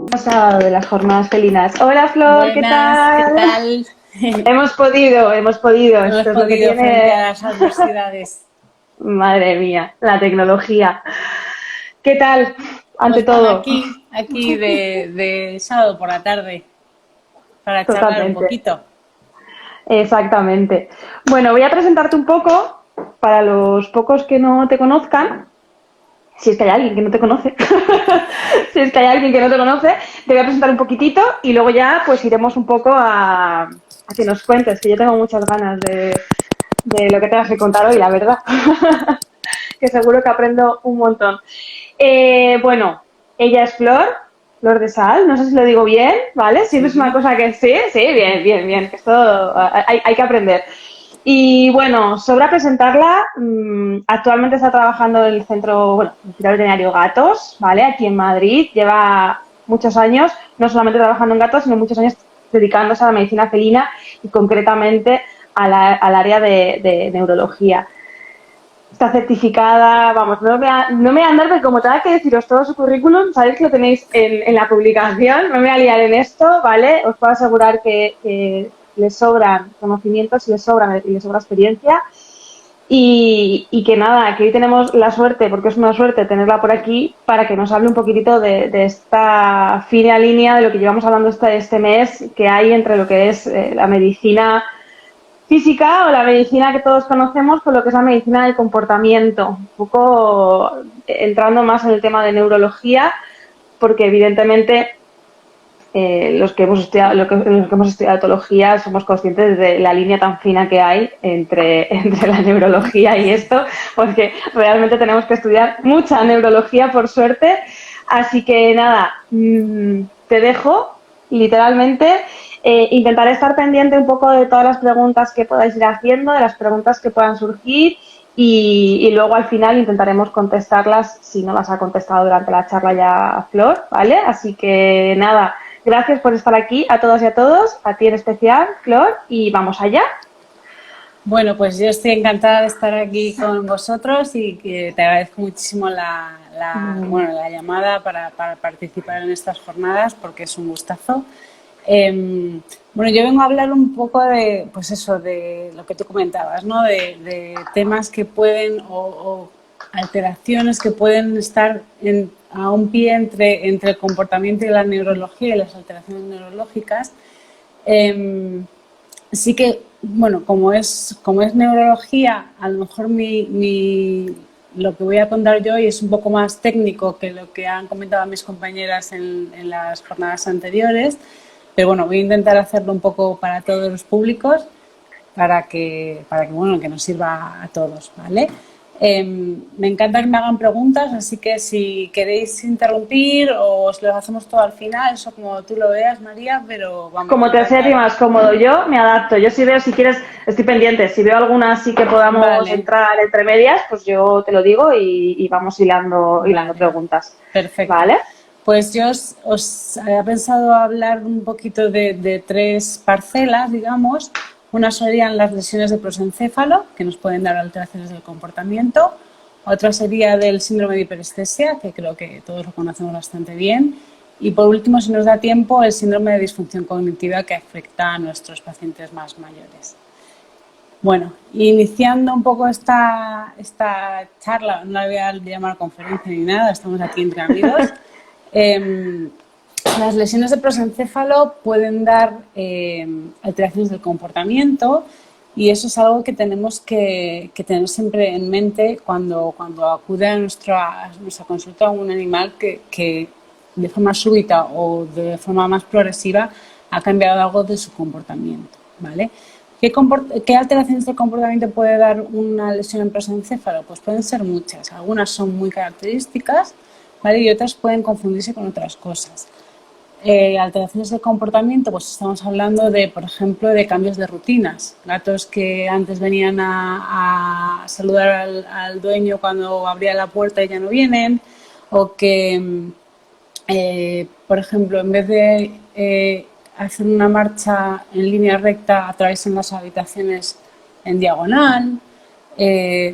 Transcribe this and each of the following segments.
Pasado de las jornadas felinas. Hola Flor, ¿qué Buenas, ¿qué tal? tal? Hemos podido. Hemos Esto es lo que podido frente a tiene, las adversidades. madre mía, la tecnología. ¿Qué tal? Ante Pues nada, todo, aquí de sábado por la tarde para charlar un totalmente. poquito. Exactamente. Bueno, voy a presentarte un poco para los pocos que no te conozcan. Si es que hay alguien que no te conoce, si es que hay alguien que no te conoce, te voy a presentar un poquitito y luego ya pues iremos un poco a que nos cuentes, que yo tengo muchas ganas de lo que tengas que contar hoy, la verdad, que seguro que aprendo un montón. Bueno, ella es Flor, Flor de Sal, no sé si lo digo bien, ¿vale? Siempre es una Sí. cosa que sí, sí, bien, bien, bien, que esto hay que aprender. Y bueno, sobra presentarla, actualmente está trabajando en el centro, bueno, el Hospital Veterinario Gatos, ¿vale? Aquí en Madrid, lleva muchos años, no solamente trabajando en gatos, sino muchos años dedicándose a la medicina felina y concretamente al área de neurología. Está certificada, vamos, no me voy a andar porque como tenga que deciros todo su currículum, sabéis que lo tenéis en la publicación, no me voy a liar en esto, ¿vale? Os puedo asegurar que le sobran conocimientos y le sobra experiencia y que nada, que hoy tenemos la suerte, porque es una suerte tenerla por aquí, para que nos hable un poquitito de esta fina línea de lo que llevamos hablando este mes, que hay entre lo que es la medicina física o la medicina que todos conocemos con lo que es la medicina del comportamiento, un poco entrando más en el tema de neurología, porque evidentemente los que hemos estudiado, los que hemos estudiado etología somos conscientes de la línea tan fina que hay entre la neurología y esto, porque realmente tenemos que estudiar mucha neurología por suerte. Así que nada, te dejo literalmente. Intentaré estar pendiente un poco de todas las preguntas que podáis ir haciendo, de las preguntas que puedan surgir y luego al final intentaremos contestarlas si no las ha contestado durante la charla ya Flor, ¿vale? Así que nada, gracias por estar aquí a todas y a todos, a ti en especial, Flor, y vamos allá. Bueno, pues yo estoy encantada de estar aquí con vosotros y que te agradezco muchísimo bueno, la llamada para participar en estas jornadas porque es un gustazo. Bueno, yo vengo a hablar un poco de, pues eso, de lo que tú comentabas, ¿no? De temas que pueden o alteraciones que pueden estar a un pie entre el comportamiento y la neurología y las alteraciones neurológicas. Sí que, bueno, como es neurología, a lo mejor lo que voy a contar yo hoy es un poco más técnico que lo que han comentado mis compañeras en las jornadas anteriores, pero bueno, voy a intentar hacerlo un poco para todos los públicos bueno, que nos sirva a todos, ¿vale? Me encanta que me hagan preguntas, así que si queréis interrumpir o os lo hacemos todo al final, eso como tú lo veas, María, pero vamos, yo Como te sea a ti encantada. más cómodo, yo me adapto. Yo si veo, si quieres, estoy pendiente. Si veo alguna así que podamos Vale, entrar entre medias, pues yo te lo digo y vamos hilando vale, preguntas. perfecto. ¿Vale? Pues yo os había pensado hablar un poquito de tres parcelas, digamos. Una serían las lesiones de prosencéfalo, que nos pueden dar alteraciones del comportamiento. Otra sería del síndrome de hiperestesia, que creo que todos lo conocemos bastante bien. Y por último, si nos da tiempo, el síndrome de disfunción cognitiva que afecta a nuestros pacientes más mayores. Bueno, iniciando un poco esta charla, no la voy a llamar conferencia ni nada, estamos aquí entre amigos. Eh, las lesiones de prosencéfalo pueden dar alteraciones del comportamiento y eso es algo que tenemos que tener siempre en mente cuando acude a nuestra consulta a un animal que de forma súbita o de forma más progresiva ha cambiado algo de su comportamiento, ¿vale? ¿Qué alteraciones del comportamiento puede dar una lesión en prosencéfalo? Pues pueden ser muchas. Algunas son muy características, ¿vale? Y otras pueden confundirse con otras cosas. Alteraciones del comportamiento, pues estamos hablando de, por ejemplo, de cambios de rutinas. Gatos que antes venían a saludar al dueño cuando abría la puerta y ya no vienen, o que por ejemplo, en vez de hacer una marcha en línea recta, atraviesan las habitaciones en diagonal,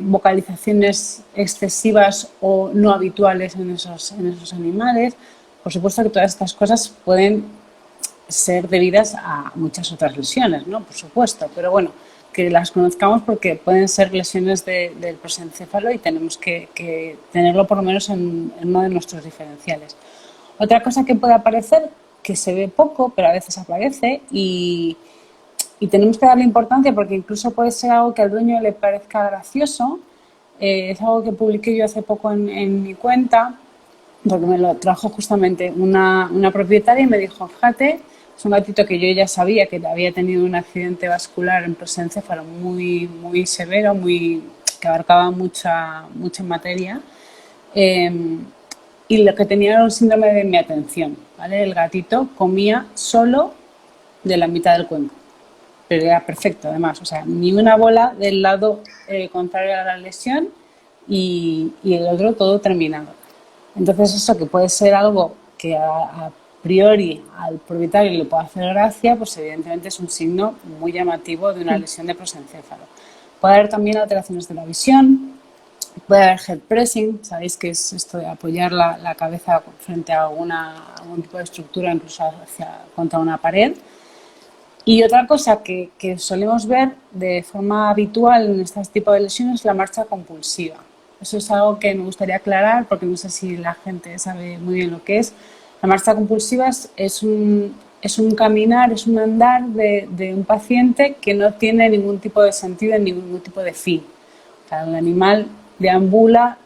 vocalizaciones excesivas o no habituales en esos animales. por supuesto que todas estas cosas pueden ser debidas a muchas otras lesiones, ¿no? Por supuesto, pero bueno, que las conozcamos porque pueden ser lesiones del prosencéfalo y tenemos que tenerlo por lo menos en uno de nuestros diferenciales. Otra cosa que puede aparecer, que se ve poco, pero a veces aparece y tenemos que darle importancia porque incluso puede ser algo que al dueño le parezca gracioso. Es algo que publiqué yo hace poco en mi cuenta, porque me lo trajo justamente una propietaria y me dijo, fíjate, es un gatito que yo ya sabía que había tenido un accidente vascular en prosencéfalo muy, muy severo, que abarcaba mucha materia, y lo que tenía era un síndrome de mi atención, ¿vale? El gatito comía solo de la mitad del cuenco, pero era perfecto además, o sea, ni una bola del lado contrario a la lesión y el otro todo terminado. Entonces eso que puede ser algo que a priori al propietario le puede hacer gracia, pues evidentemente es un signo muy llamativo de una lesión de prosencéfalo. Puede haber también alteraciones de la visión, puede haber head pressing, sabéis que es esto de apoyar la cabeza frente a algún tipo de estructura, incluso contra una pared. Y otra cosa que solemos ver de forma habitual en este tipo de lesiones es la marcha compulsiva. Eso es algo que me gustaría aclarar porque no sé si la gente sabe muy bien lo que es. La marcha compulsiva es un caminar, es un andar de un paciente que no tiene ningún tipo de sentido, ningún tipo de fin. O sea, el animal deambula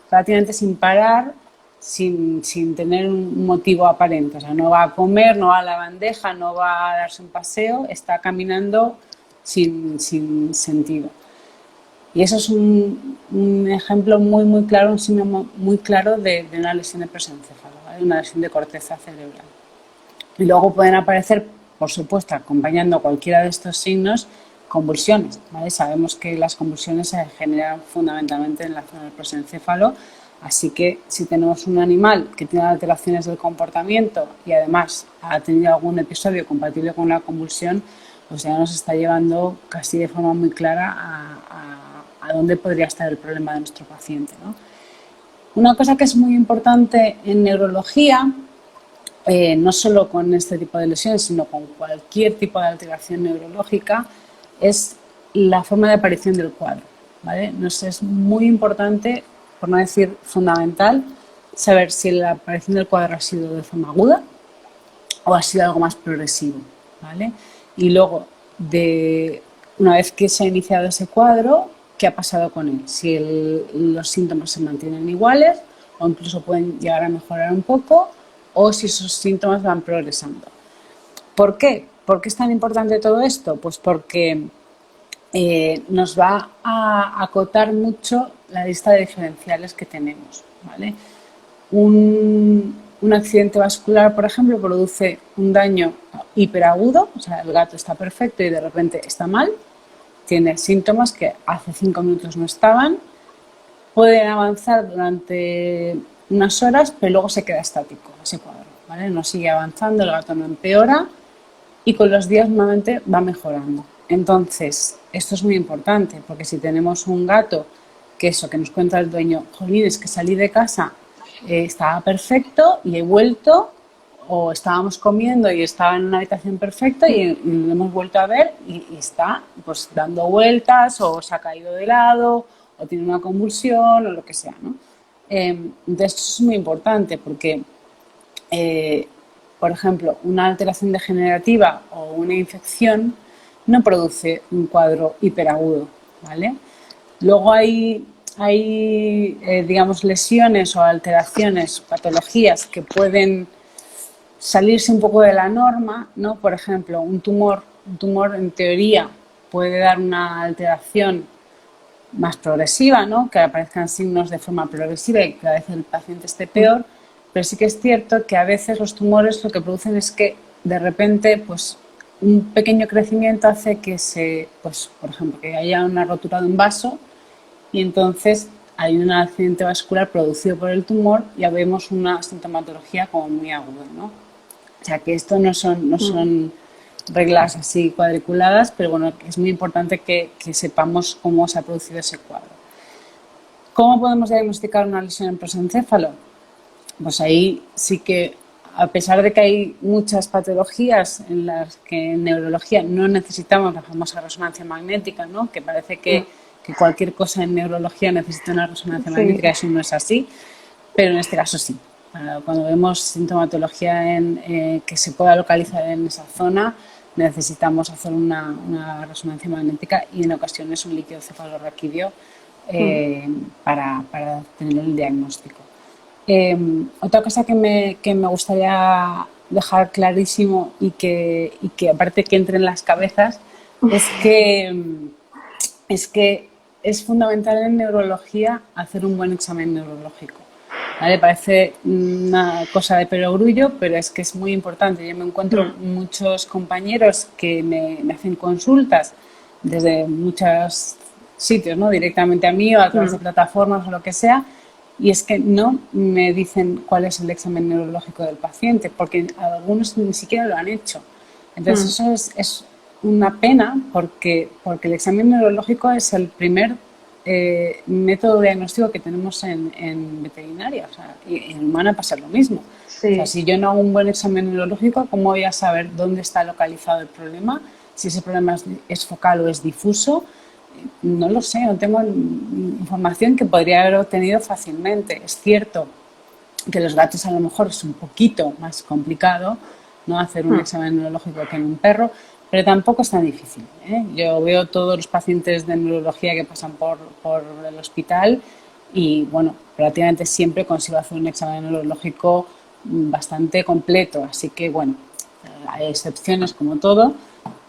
prácticamente sin parar, sin tener un motivo aparente. O sea, no va a comer, no va a la bandeja, no va a darse un paseo, está caminando sin sentido. Y eso es un ejemplo muy, muy claro, un signo muy claro de una lesión de prosencéfalo, ¿vale? Una lesión de corteza cerebral. Y luego pueden aparecer, por supuesto, acompañando cualquiera de estos signos, convulsiones, ¿vale? Sabemos que las convulsiones se generan fundamentalmente en la zona del prosencéfalo, así que si tenemos un animal que tiene alteraciones del comportamiento y además ha tenido algún episodio compatible con una convulsión, pues ya nos está llevando casi de forma muy clara a dónde podría estar el problema de nuestro paciente, ¿no? Una cosa que es muy importante en neurología, no solo con este tipo de lesiones, sino con cualquier tipo de alteración neurológica, es la forma de aparición del cuadro, ¿vale? Nos es muy importante, por no decir fundamental, saber si la aparición del cuadro ha sido de forma aguda o ha sido algo más progresivo, ¿vale? Y luego, una vez que se ha iniciado ese cuadro, ¿qué ha pasado con él? Si los síntomas se mantienen iguales o incluso pueden llegar a mejorar un poco, o si esos síntomas van progresando. ¿Por qué? ¿Por qué es tan importante todo esto? Pues porque nos va a acotar mucho la lista de diferenciales que tenemos, ¿vale? Un accidente vascular, por ejemplo, produce un daño hiperagudo, o sea, el gato está perfecto y de repente está mal, tiene síntomas que hace 5 minutos no estaban, pueden avanzar durante unas horas, pero luego se queda estático ese cuadro, ¿vale? No sigue avanzando, el gato no empeora y con los días normalmente va mejorando. Entonces, esto es muy importante porque si tenemos un gato que nos cuenta el dueño, jolín, es que salí de casa, estaba perfecto y he vuelto, o estábamos comiendo y estaba en una habitación perfecta y lo hemos vuelto a ver y está pues dando vueltas o se ha caído de lado o tiene una convulsión o lo que sea, ¿no? Entonces esto es muy importante porque, por ejemplo, una alteración degenerativa o una infección no produce un cuadro hiperagudo, ¿vale? Luego hay digamos, lesiones o alteraciones, patologías que pueden salirse un poco de la norma, ¿no? Por ejemplo, un tumor en teoría puede dar una alteración más progresiva, ¿no? Que aparezcan signos de forma progresiva y que cada vez el paciente esté peor, pero sí que es cierto que a veces los tumores lo que producen es que de repente pues un pequeño crecimiento hace que pues por ejemplo, que haya una rotura de un vaso y entonces hay un accidente vascular producido por el tumor y ya vemos una sintomatología como muy aguda, ¿no? O sea que esto no son reglas así cuadriculadas, pero bueno, es muy importante que sepamos cómo se ha producido ese cuadro. ¿Cómo podemos diagnosticar una lesión en prosencéfalo? pues ahí sí que, a pesar de que hay muchas patologías en las que en neurología no necesitamos la famosa resonancia magnética, ¿no? Que parece que cualquier cosa en neurología necesita una resonancia Sí. magnética, eso no es así, pero en este caso sí. Cuando vemos sintomatología que se pueda localizar en esa zona, necesitamos hacer una resonancia magnética y en ocasiones un líquido cefalorraquídeo para tener el diagnóstico. Otra cosa que me gustaría dejar clarísimo y que aparte que entre en las cabezas es que es fundamental en neurología hacer un buen examen neurológico. ¿Vale? Parece una cosa de perogrullo, pero es que es muy importante. Yo me encuentro muchos compañeros que me hacen consultas desde muchos sitios, ¿no? Directamente a mí o a través de plataformas o lo que sea, y es que no me dicen cuál es el examen neurológico del paciente, porque algunos ni siquiera lo han hecho. Entonces eso es una pena porque el examen neurológico es el primer método diagnóstico que tenemos en veterinaria, o sea, y en humana pasa lo mismo. Sí. O sea, si yo no hago un buen examen neurológico, ¿cómo voy a saber dónde está localizado el problema? Si ese problema es focal o es difuso, no lo sé, no tengo información que podría haber obtenido fácilmente. Es cierto que los gatos a lo mejor es un poquito más complicado, ¿no? Hacer un examen neurológico que en un perro, pero tampoco es tan difícil, ¿eh? Yo veo todos los pacientes de neurología que pasan por el hospital y, bueno, prácticamente siempre consigo hacer un examen neurológico bastante completo. Así que, bueno, hay excepciones como todo,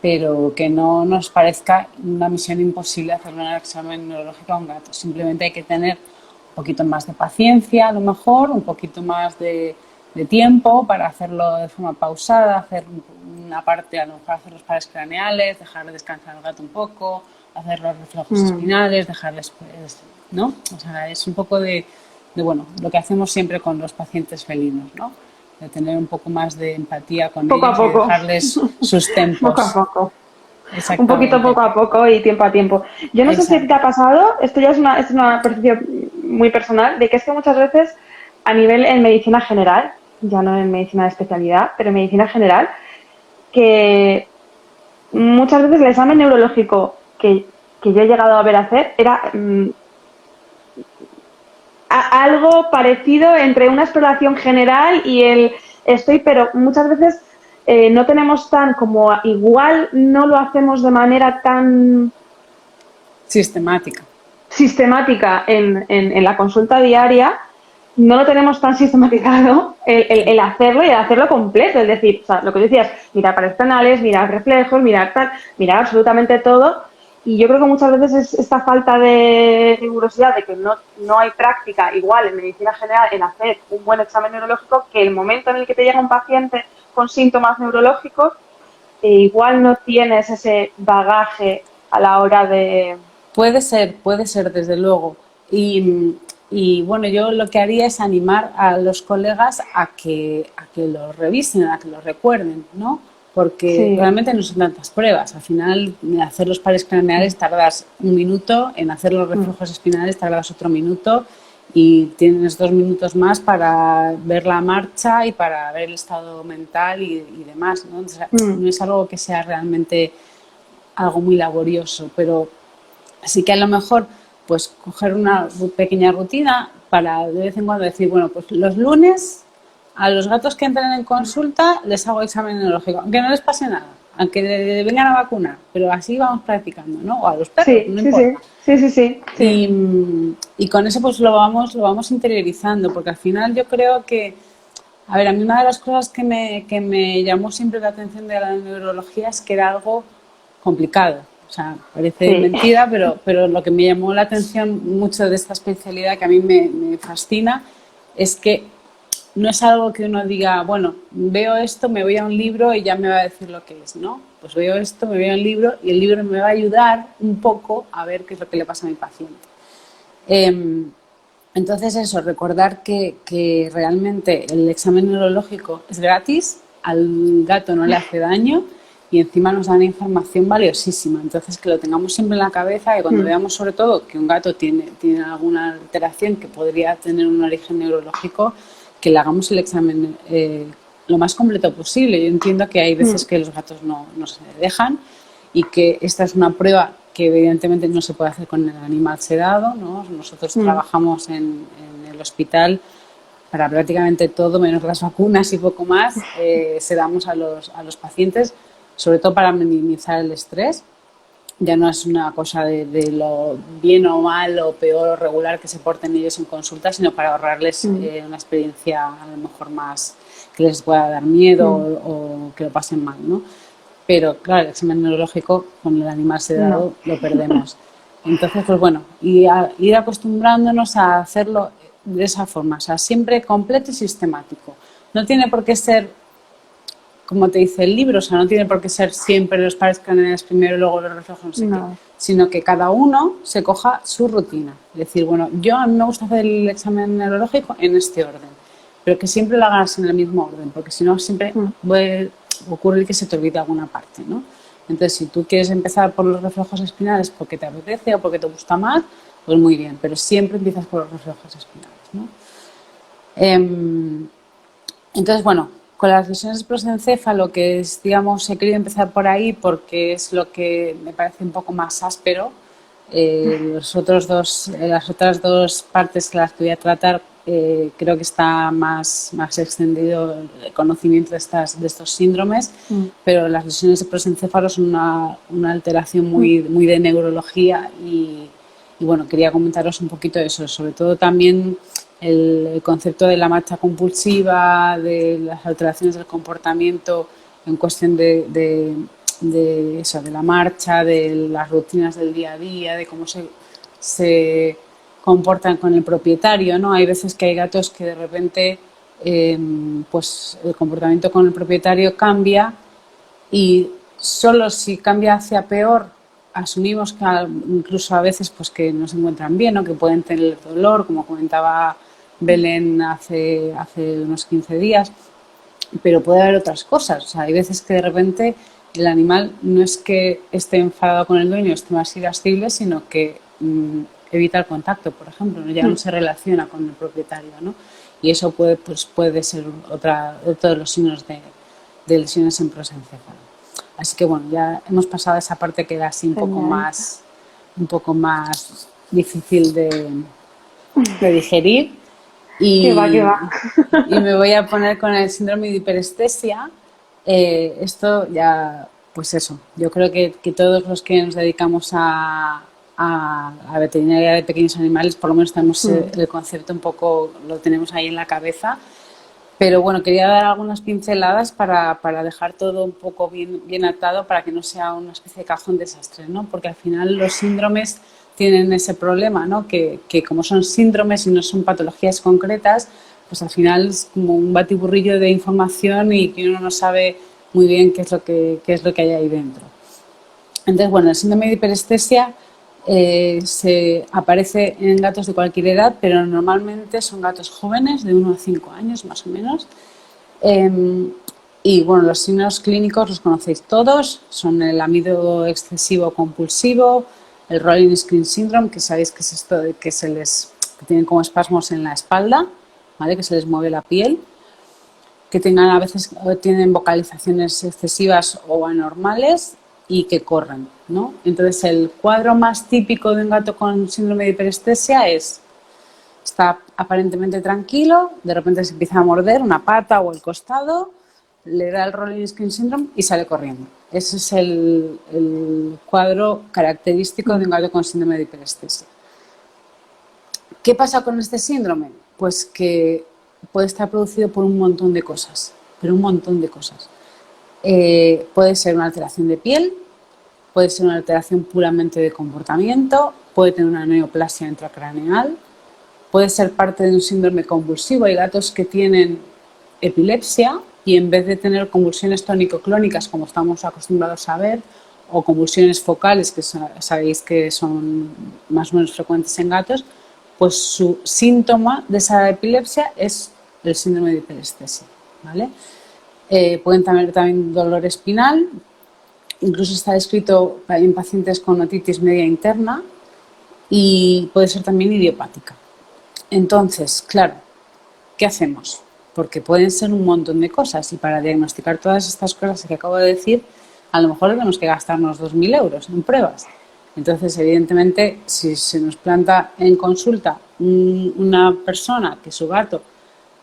pero que no nos parezca una misión imposible hacer un examen neurológico a un gato. Simplemente hay que tener un poquito más de paciencia, a lo mejor, un poquito más de tiempo para hacerlo de forma pausada, hacer una parte, a lo mejor hacer los pares craneales, dejarle descansar al gato un poco, hacer los reflejos espinales, dejarles, ¿no? O sea, es un poco de, bueno, lo que hacemos siempre con los pacientes felinos, ¿no? De tener un poco más de empatía con Poco a ellos y poco. dejarles sus tempos. Poco a poco. Un Exactamente. poquito poco a poco y tiempo a tiempo. Yo no sé si te ha pasado, esto ya es una percepción muy personal, de que es que muchas veces a nivel en medicina general, ya no en medicina de especialidad, pero en medicina general, que muchas veces el examen neurológico que yo he llegado a ver hacer era algo parecido entre una exploración general y pero muchas veces no tenemos como igual no lo hacemos de manera tan sistemática en la consulta diaria, no lo tenemos tan sistematizado el hacerlo y el hacerlo completo, es decir, o sea, lo que decías, mirar pares penales, mirar reflejos, mirar absolutamente todo. Y yo creo que muchas veces es esta falta de rigurosidad de que no hay práctica igual en medicina general en hacer un buen examen neurológico, que el momento en el que te llega un paciente con síntomas neurológicos, igual no tienes ese bagaje a la hora de... Puede ser desde luego. Y bueno, yo lo que haría es animar a los colegas a que lo revisen, a que lo recuerden, ¿no? Porque realmente no son tantas pruebas. Al final, en hacer los pares craneales tardas 1 minuto, en hacer los reflejos espinales tardas otro minuto y tienes 2 minutos más para ver la marcha y para ver el estado mental y demás, ¿no? O sea, no es algo que sea realmente algo muy laborioso, pero sí que a lo mejor pues coger una pequeña rutina para de vez en cuando decir, bueno, pues los lunes a los gatos que entran en consulta les hago examen neurológico, aunque no les pase nada, aunque vengan a vacunar, pero así vamos practicando, ¿no? O a los perros, no importa. Sí. Y con eso pues lo vamos interiorizando, porque al final yo creo que, a ver, a mí una de las cosas que me llamó siempre la atención de la neurología es que era algo complicado. O sea, parece mentira, pero lo que me llamó la atención mucho de esta especialidad, que a mí me fascina, es que no es algo que uno diga, bueno, veo esto, me voy a un libro y ya me va a decir lo que es, ¿no? Pues veo esto, me voy a un libro y el libro me va a ayudar un poco a ver qué es lo que le pasa a mi paciente. Entonces eso, recordar que realmente el examen neurológico es gratis, al gato no le hace daño y encima nos dan información valiosísima. Entonces que lo tengamos siempre en la cabeza y cuando veamos sobre todo que un gato tiene alguna alteración que podría tener un origen neurológico, que le hagamos el examen lo más completo posible. Yo entiendo que hay veces que los gatos no se dejan y que esta es una prueba que evidentemente no se puede hacer con el animal sedado, ¿no? Nosotros trabajamos en el hospital para prácticamente todo, menos las vacunas y poco más, sedamos a los pacientes, sobre todo para minimizar el estrés. Ya no es una cosa de lo bien o mal o peor o regular que se porten ellos en consulta, sino para ahorrarles una experiencia a lo mejor más que les pueda dar miedo o que lo pasen mal, ¿no? Pero claro, el examen neurológico con el animal sedado lo perdemos. Entonces, pues bueno, ir acostumbrándonos a hacerlo de esa forma, o sea, siempre completo y sistemático. No tiene por qué ser, como te dice el libro, o sea, no tiene por qué ser siempre los pares canales primero y luego los reflejos, no sé qué, sino que cada uno se coja su rutina. Es decir, bueno, a mí me gusta hacer el examen neurológico en este orden, pero que siempre lo hagas en el mismo orden, porque si no siempre puede ocurrir que se te olvide alguna parte, ¿no? Entonces, si tú quieres empezar por los reflejos espinales porque te apetece o porque te gusta más, pues muy bien, pero siempre empiezas por los reflejos espinales, ¿no? Entonces, bueno, con las lesiones de prosencéfalo, que es, digamos, he querido empezar por ahí porque es lo que me parece un poco más áspero. Las otras dos partes que las que voy a tratar, creo que está más extendido el conocimiento de estos síndromes, pero las lesiones de prosencéfalo son una alteración muy de neurología y bueno, quería comentaros un poquito eso, sobre todo también el concepto de la marcha compulsiva, de las alteraciones del comportamiento en cuestión de la marcha, de las rutinas del día a día, de cómo se comportan con el propietario, ¿no? Hay veces que hay gatos que de repente pues el comportamiento con el propietario cambia y solo si cambia hacia peor asumimos que incluso a veces pues que no se encuentran bien o que pueden tener dolor, como comentaba Belén hace unos 15 días, pero puede haber otras cosas. O sea, hay veces que de repente el animal no es que esté enfadado con el dueño, esté más irascible, sino que evita el contacto, por ejemplo, ¿no? Ya no se relaciona con el propietario, ¿no? Y eso puede ser otro de los signos de lesiones en prosencéfalo. Así que bueno, ya hemos pasado esa parte que era así un poco más difícil de digerir. Y, ¿Qué va? y me voy a poner con el síndrome de hiperestesia. Esto ya, pues eso, yo creo que todos los que nos dedicamos a veterinaria de pequeños animales, por lo menos tenemos el concepto un poco, lo tenemos ahí en la cabeza. Pero bueno, quería dar algunas pinceladas para dejar todo un poco bien atado para que no sea una especie de cajón desastre, ¿no? Porque al final los síndromes tienen ese problema, ¿no? Que como son síndromes y no son patologías concretas, pues al final es como un batiburrillo de información y que uno no sabe muy bien qué es lo que hay ahí dentro. Entonces, bueno, el síndrome de hiperestesia se aparece en gatos de cualquier edad, pero normalmente son gatos jóvenes, de 1 a 5 años más o menos. Y bueno, los signos clínicos los conocéis todos, son el lamido excesivo compulsivo, el rolling screen syndrome, que sabéis que es esto de que que tienen como espasmos en la espalda, ¿vale? Que se les mueve la piel, que a veces tienen vocalizaciones excesivas o anormales y que corren, ¿no? Entonces el cuadro más típico de un gato con síndrome de hiperestesia está aparentemente tranquilo, de repente se empieza a morder una pata o el costado, le da el rolling screen syndrome y sale corriendo. Ese es el cuadro característico de un gato con síndrome de hiperestesia. ¿Qué pasa con este síndrome? Pues que puede estar producido por un montón de cosas, pero un montón de cosas. Puede ser una alteración de piel, puede ser una alteración puramente de comportamiento, puede tener una neoplasia intracraneal, puede ser parte de un síndrome convulsivo. Hay gatos que tienen epilepsia y en vez de tener convulsiones tónico-clónicas como estamos acostumbrados a ver, o convulsiones focales, que sabéis que son más o menos frecuentes en gatos, pues su síntoma de esa epilepsia es el síndrome de hiperestesia, ¿vale? Pueden tener también dolor espinal, incluso está descrito en pacientes con otitis media interna y puede ser también idiopática. Entonces, claro, ¿qué hacemos? porque pueden ser un montón de cosas y para diagnosticar todas estas cosas que acabo de decir, a lo mejor tenemos que gastarnos 2.000 euros en pruebas. Entonces, evidentemente, si se nos planta en consulta una persona que su gato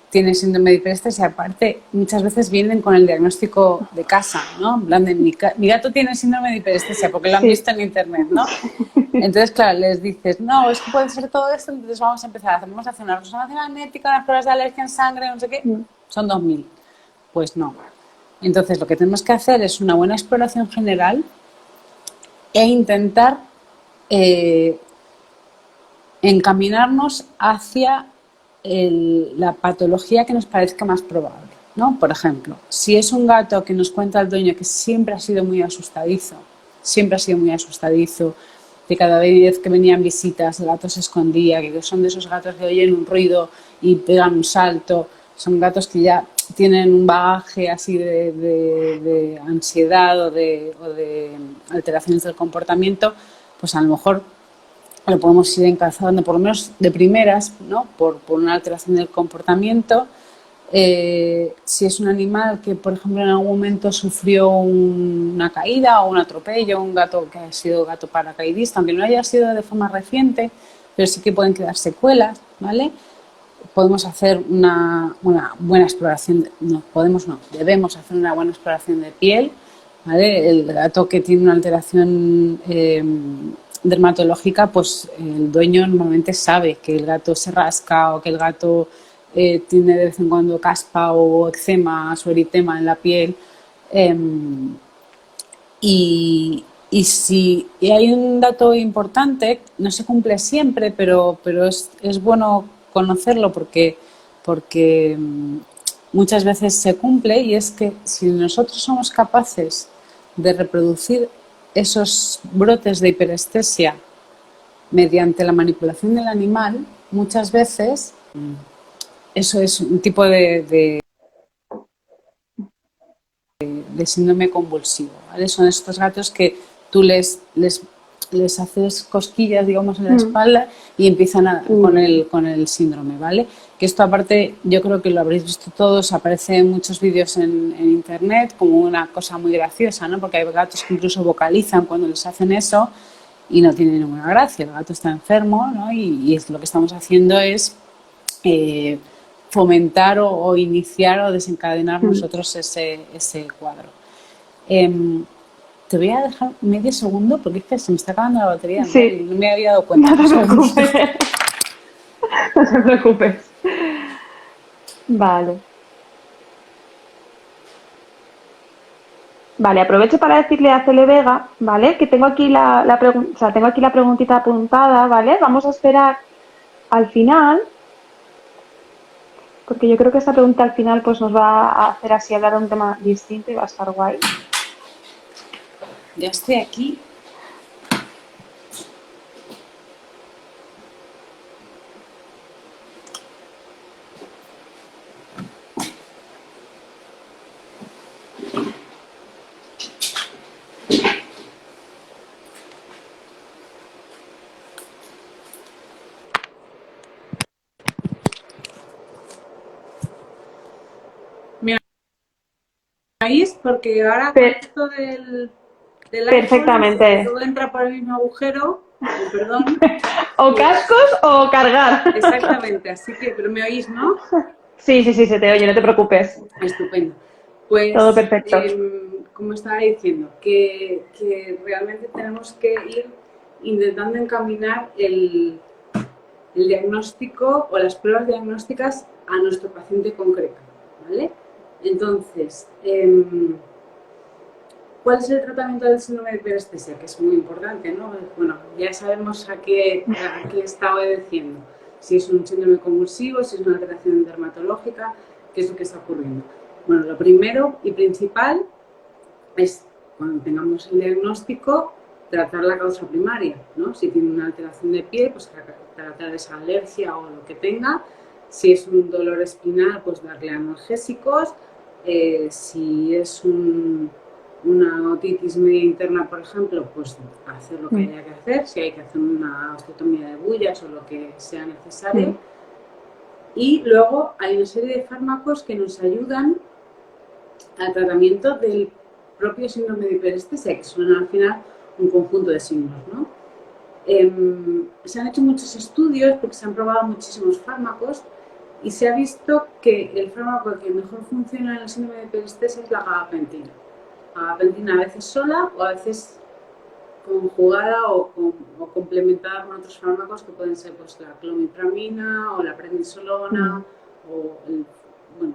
tiene síndrome de hiperestesia, aparte muchas veces vienen con el diagnóstico de casa, ¿no? En plan de mi gato tiene síndrome de hiperestesia porque lo han visto en internet, ¿no? Entonces, claro, les dices, no, es que puede ser todo esto, entonces vamos a empezar, vamos a hacer una resonancia magnética, unas pruebas de alergia en sangre, no sé qué, son 2.000. Pues no. Entonces, lo que tenemos que hacer es una buena exploración general e intentar encaminarnos hacia la patología que nos parezca más probable, ¿no? Por ejemplo, si es un gato que nos cuenta el dueño que siempre ha sido muy asustadizo, que cada vez que venían visitas el gato se escondía, que son de esos gatos que oyen un ruido y pegan un salto, son gatos que ya tienen un bagaje así de ansiedad o de alteraciones del comportamiento, pues a lo mejor lo podemos ir encalzando, por lo menos de primeras, ¿no? por una alteración del comportamiento. Si es un animal que, por ejemplo, en algún momento sufrió una caída o un atropello, un gato que ha sido gato paracaidista, aunque no haya sido de forma reciente, pero sí que pueden quedar secuelas, ¿vale? Podemos hacer una buena exploración, debemos hacer una buena exploración de piel, ¿vale? El gato que tiene una alteración dermatológica, pues el dueño normalmente sabe que el gato se rasca o que el gato tiene de vez en cuando caspa o eczema o eritema en la piel. Y hay un dato importante, no se cumple siempre, pero es bueno conocerlo porque muchas veces se cumple, y es que si nosotros somos capaces de reproducir esos brotes de hiperestesia mediante la manipulación del animal, muchas veces eso es un tipo de síndrome convulsivo, ¿vale? Son estos gatos que tú les haces cosquillas, digamos, en la espalda y empiezan con el síndrome, ¿vale? Que esto, aparte, yo creo que lo habréis visto todos, aparece en muchos vídeos en internet como una cosa muy graciosa, ¿no? Porque hay gatos que incluso vocalizan cuando les hacen eso y no tiene ninguna gracia. El gato está enfermo, ¿no? Y lo que estamos haciendo es fomentar o iniciar o desencadenar nosotros ese cuadro. Te voy a dejar medio segundo porque es que se me está acabando la batería, sí. ¿no? No me había dado cuenta. No te preocupes. No te preocupes. Vale. Vale, aprovecho para decirle a Cele Vega, ¿vale? Que tengo aquí tengo aquí la preguntita apuntada, ¿vale? Vamos a esperar al final, porque yo creo que esta pregunta al final pues nos va a hacer así hablar de un tema distinto y va a estar guay. Ya estoy aquí. ¿Veis? Porque ahora con esto del perfectamente. iPhone todo entra por el mismo agujero, perdón. O cascos o cargar. Exactamente, así que, pero me oís, ¿no? Sí, se te oye, no te preocupes. Estupendo. Pues, todo perfecto. Como estaba diciendo, que realmente tenemos que ir intentando encaminar el diagnóstico o las pruebas diagnósticas a nuestro paciente concreto, ¿vale? Entonces, ¿cuál es el tratamiento del síndrome de hiperestesia? Que es muy importante, ¿no? Bueno, ya sabemos a qué está obedeciendo. Si es un síndrome convulsivo, si es una alteración dermatológica, qué es lo que está ocurriendo. Bueno, lo primero y principal es, cuando tengamos el diagnóstico, tratar la causa primaria, ¿no? Si tiene una alteración de piel, pues tratar esa alergia o lo que tenga. Si es un dolor espinal, pues darle analgésicos. Si es una otitis media interna, por ejemplo, pues hacer lo que haya que hacer. Si hay que hacer una osteotomía de bullas o lo que sea necesario. Y luego hay una serie de fármacos que nos ayudan al tratamiento del propio síndrome de hiperestesia, que son al final un conjunto de signos, ¿no? Se han hecho muchos estudios porque se han probado muchísimos fármacos y se ha visto que el fármaco que mejor funciona en el síndrome de hiperestesia es la gabapentina. La gabapentina a veces sola o a veces conjugada o complementada con otros fármacos que pueden ser pues, la clomipramina o la prednisolona o bueno,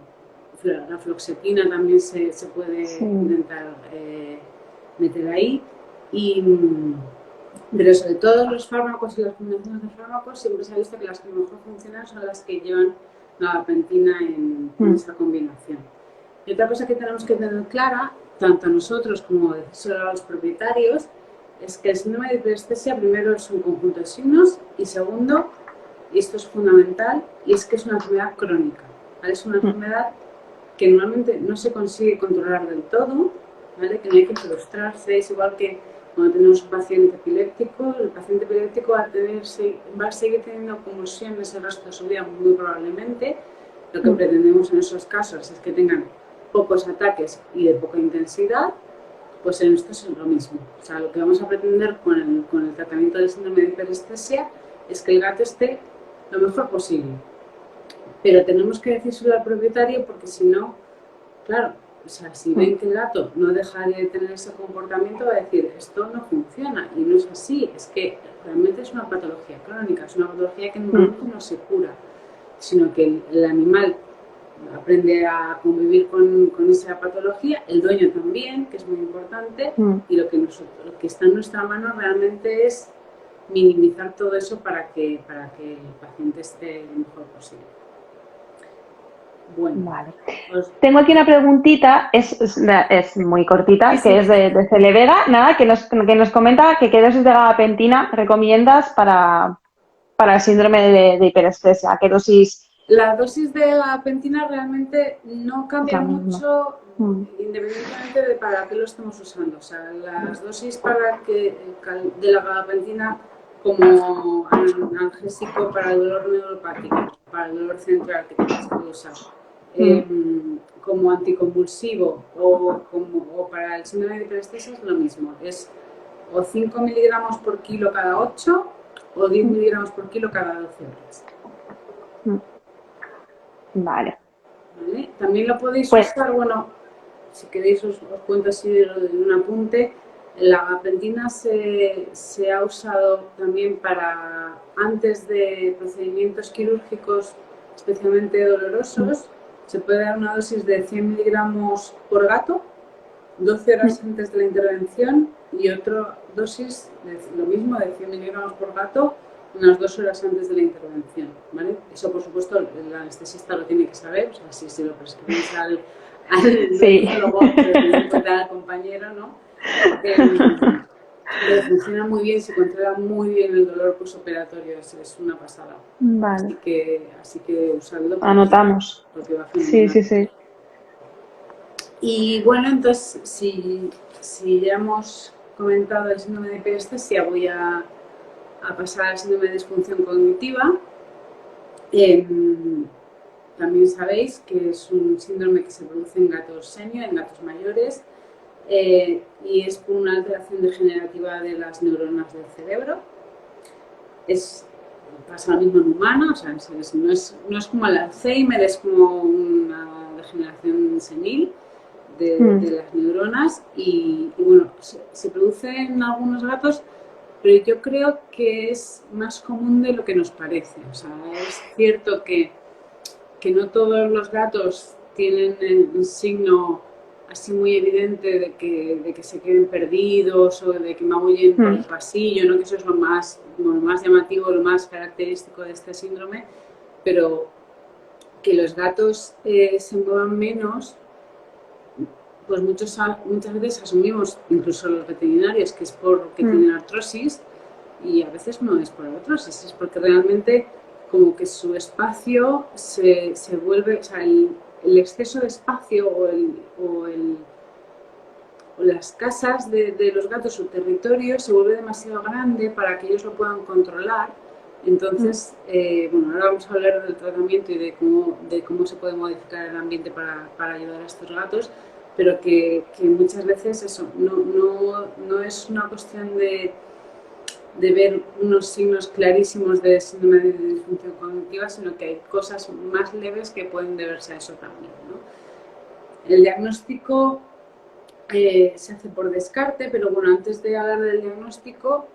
la fluoxetina también se puede intentar meter ahí. Pero sobre todo los fármacos y las combinaciones de fármacos siempre se ha visto que las que mejor funcionan son las que llevan gabapentina en esa combinación. Y otra cosa que tenemos que tener clara, tanto nosotros como los propietarios, es que el síndrome de hiperestesia primero es un conjunto de signos y segundo, y esto es fundamental, y es que es una enfermedad crónica, ¿vale? Es una enfermedad que normalmente no se consigue controlar del todo, ¿vale? Que no hay que frustrarse, es igual que cuando tenemos un paciente epiléptico, el paciente epiléptico va a seguir teniendo convulsiones el resto de su vida muy probablemente. Lo que pretendemos en esos casos es que tengan pocos ataques y de poca intensidad, pues en esto es lo mismo. O sea, lo que vamos a pretender con el tratamiento del síndrome de hiperestesia es que el gato esté lo mejor posible. Pero tenemos que decírselo al propietario porque si no, claro, o sea, si ven que el gato no deja de tener ese comportamiento, va a decir, esto no funciona. Y no es así, es que realmente es una patología crónica, es una patología que normalmente no se cura, sino que el animal aprende a convivir con esa patología, el dueño también, que es muy importante, y lo que está en nuestra mano realmente es minimizar todo eso para que el paciente esté lo mejor posible. Bueno, vale. Tengo aquí una preguntita, es muy cortita, sí, que es de Celevega, nada, que nos comenta que qué dosis de gabapentina recomiendas para el síndrome de hiperestesia, qué dosis. La dosis de gabapentina realmente no cambia mucho independientemente de para qué lo estemos usando. O sea, las dosis de la gabapentina como analgésico para el dolor neuropático, para el dolor central que se puede usar, como anticonvulsivo o para el síndrome de hiperestesia es lo mismo. Es o 5 miligramos por kilo cada 8 o 10 miligramos por kilo cada 12 horas. Vale. También lo podéis usar, bueno, si queréis os cuento así de un apunte. La gabapentina se ha usado también para antes de procedimientos quirúrgicos especialmente dolorosos. Se puede dar una dosis de 100 miligramos por gato, 12 horas antes de la intervención, y otra dosis, lo mismo, de 100 miligramos por gato, unas 2 horas antes de la intervención, ¿vale? Eso, por supuesto, el anestesista lo tiene que saber, o sea, si lo prescribís al luego, al compañero, ¿no? Pero funciona muy bien, se controla muy bien el dolor postoperatorio, es una pasada. Vale. Así que usadlo. Anotamos. Porque va a funcionar. Sí. Y bueno, entonces, si ya hemos comentado el síndrome de hiperestesia, voy a pasar al síndrome de disfunción cognitiva. También sabéis que es un síndrome que se produce en gatos senior, en gatos mayores, y es por una alteración degenerativa de las neuronas del cerebro. Pasa lo mismo en humanos, o sea, no es como el Alzheimer, es como una degeneración senil de las neuronas y bueno, se produce en algunos gatos, pero yo creo que es más común de lo que nos parece. O sea, es cierto que no todos los gatos tienen un signo así muy evidente de que se queden perdidos o de que maullen por el pasillo, ¿no? Que eso es lo más llamativo, lo más característico de este síndrome, pero que los gatos se muevan menos, pues muchas veces asumimos, incluso los veterinarios, que es porque tienen artrosis, y a veces no es por artrosis, es porque realmente como que su espacio se vuelve, o sea, el exceso de espacio o las casas de los gatos, su territorio se vuelve demasiado grande para que ellos lo puedan controlar. Entonces, bueno, ahora vamos a hablar del tratamiento y de cómo se puede modificar el ambiente para ayudar a estos gatos, pero que muchas veces eso no es una cuestión de ver unos signos clarísimos de síndrome de disfunción cognitiva, sino que hay cosas más leves que pueden deberse a eso también, ¿no? El diagnóstico se hace por descarte, pero bueno, antes de hablar del diagnóstico,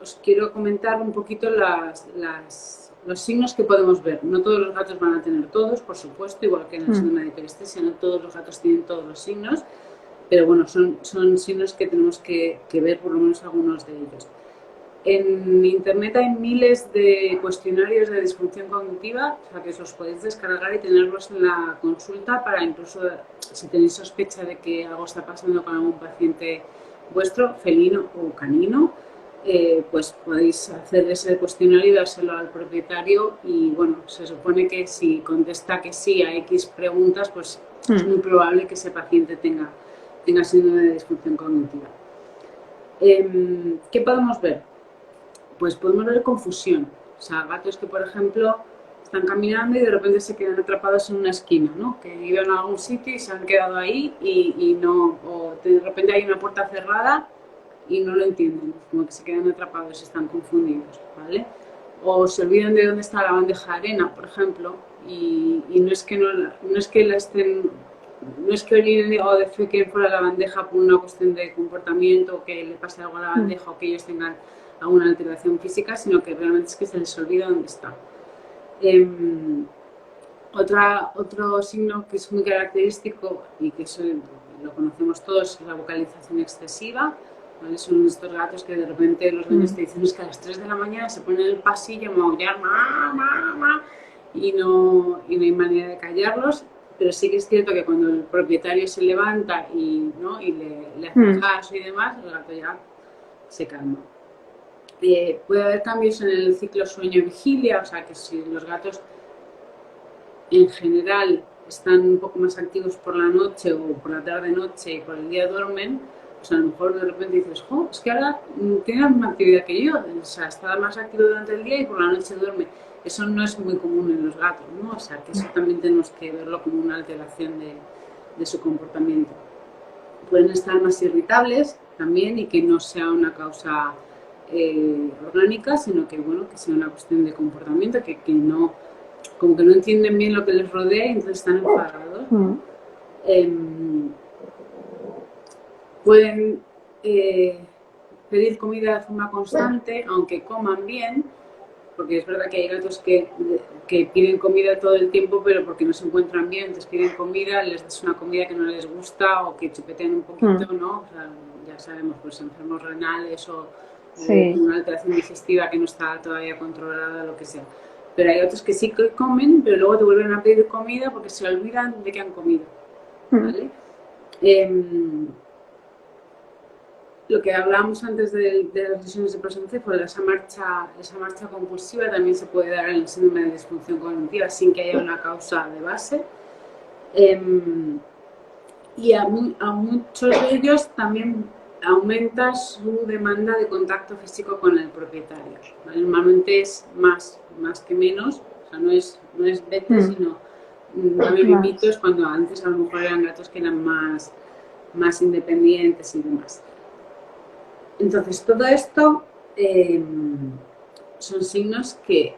os quiero comentar un poquito los signos que podemos ver. No todos los gatos van a tener todos, por supuesto, igual que en el síndrome de hiperestesia, no todos los gatos tienen todos los signos, pero bueno, son signos que tenemos que ver por lo menos algunos de ellos. En internet hay miles de cuestionarios de disfunción cognitiva, o sea que os podéis descargar y tenerlos en la consulta para incluso si tenéis sospecha de que algo está pasando con algún paciente vuestro, felino o canino, pues podéis hacer ese cuestionario y dárselo al propietario y bueno, se supone que si contesta que sí a X preguntas, pues es muy probable que ese paciente tenga síndrome de disfunción cognitiva. ¿Qué podemos ver? Pues podemos ver confusión. O sea, gatos que, por ejemplo, están caminando y de repente se quedan atrapados en una esquina, ¿no? Que iban a algún sitio y se han quedado ahí y no... O de repente hay una puerta cerrada y no lo entienden, como que se quedan atrapados y están confundidos, ¿vale? O se olvidan de dónde está la bandeja de arena, por ejemplo, y no es que la estén... No es que orinen o defequen fuera de la bandeja por una cuestión de comportamiento, o que le pase algo a la bandeja o que ellos tengan alguna alteración física, sino que realmente es que se les olvida dónde está. Otro signo que es muy característico y que eso lo conocemos todos es la vocalización excesiva, ¿vale? Son estos gatos que de repente los dueños te dicen es que a las 3 de la mañana se ponen en el pasillo a maullar y no hay manera de callarlos, pero sí que es cierto que cuando el propietario se levanta y le hace caso y demás, el gato ya se calma. Puede haber cambios en el ciclo sueño-vigilia, o sea que si los gatos en general están un poco más activos por la noche o por la tarde-noche y por el día duermen, pues a lo mejor de repente dices, jo, es que ahora tiene la misma actividad que yo, o sea, está más activo durante el día y por la noche duerme. Eso no es muy común en los gatos, ¿no? O sea, que eso también tenemos que verlo como una alteración de su comportamiento. Pueden estar más irritables también y que no sea una causa orgánica, sino que, bueno, que sea una cuestión de comportamiento, que no, como que no entienden bien lo que les rodea y entonces están enfadados. Pueden pedir comida de forma constante, aunque coman bien, porque es verdad que hay gatos que piden comida todo el tiempo, pero porque no se encuentran bien, entonces piden comida, les das una comida que no les gusta o que chupetean un poquito, ¿no? O sea, ya sabemos, pues enfermos renales o una alteración digestiva que no está todavía controlada, lo que sea. Pero hay otros que sí que comen, pero luego te vuelven a pedir comida porque se olvidan de que han comido, ¿vale? Lo que hablábamos antes de las lesiones de prosencéfalo, esa marcha compulsiva también se puede dar en el síndrome de disfunción cognitiva sin que haya una causa de base. Y a muchos de ellos también aumenta su demanda de contacto físico con el propietario, ¿vale? Normalmente es más que menos, o sea, no es vete, sino dame mimitos, cuando antes a lo mejor eran gatos que eran más independientes y demás. Entonces, todo esto son signos que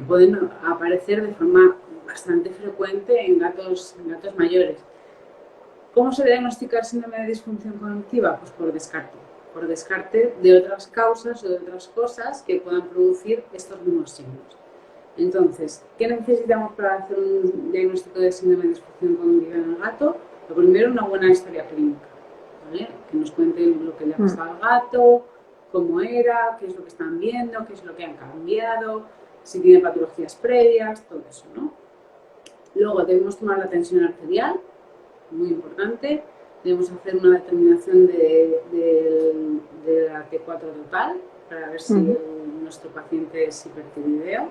pueden aparecer de forma bastante frecuente en gatos mayores. ¿Cómo se diagnostica el síndrome de disfunción cognitiva? Pues por descarte de otras causas o de otras cosas que puedan producir estos mismos signos. Entonces, ¿qué necesitamos para hacer un diagnóstico de síndrome de disfunción cognitiva en el gato? Lo primero, una buena historia clínica, ¿vale? Que nos cuenten lo que le ha pasado al gato, cómo era, qué es lo que están viendo, qué es lo que han cambiado, si tiene patologías previas, todo eso, ¿no? Luego debemos tomar la tensión arterial, muy importante. Debemos hacer una determinación de la T4 total para ver si nuestro paciente es hipertiroideo.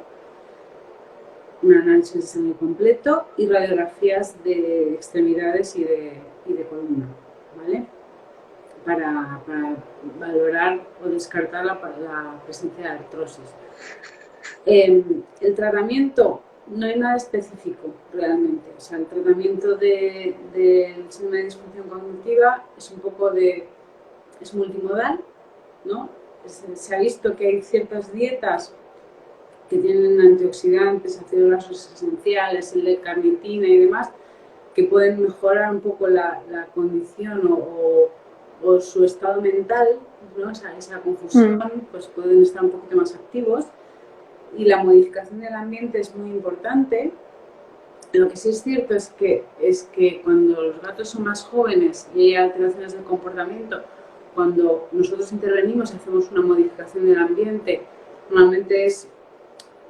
Un análisis de sangre completo y radiografías de extremidades y de columna, ¿vale? Para valorar o descartar la presencia de artrosis. El tratamiento, no hay nada específico realmente. O sea, el tratamiento del síndrome de disfunción cognitiva es un poco es multimodal, ¿no? Se ha visto que hay ciertas dietas que tienen antioxidantes, ácidos grasos esenciales, L-carnitina y demás, que pueden mejorar un poco la condición o su estado mental, ¿no? Esa confusión, pues pueden estar un poquito más activos. Y la modificación del ambiente es muy importante. Lo que sí es cierto es que cuando los gatos son más jóvenes y hay alteraciones del comportamiento, cuando nosotros intervenimos y hacemos una modificación del ambiente, normalmente es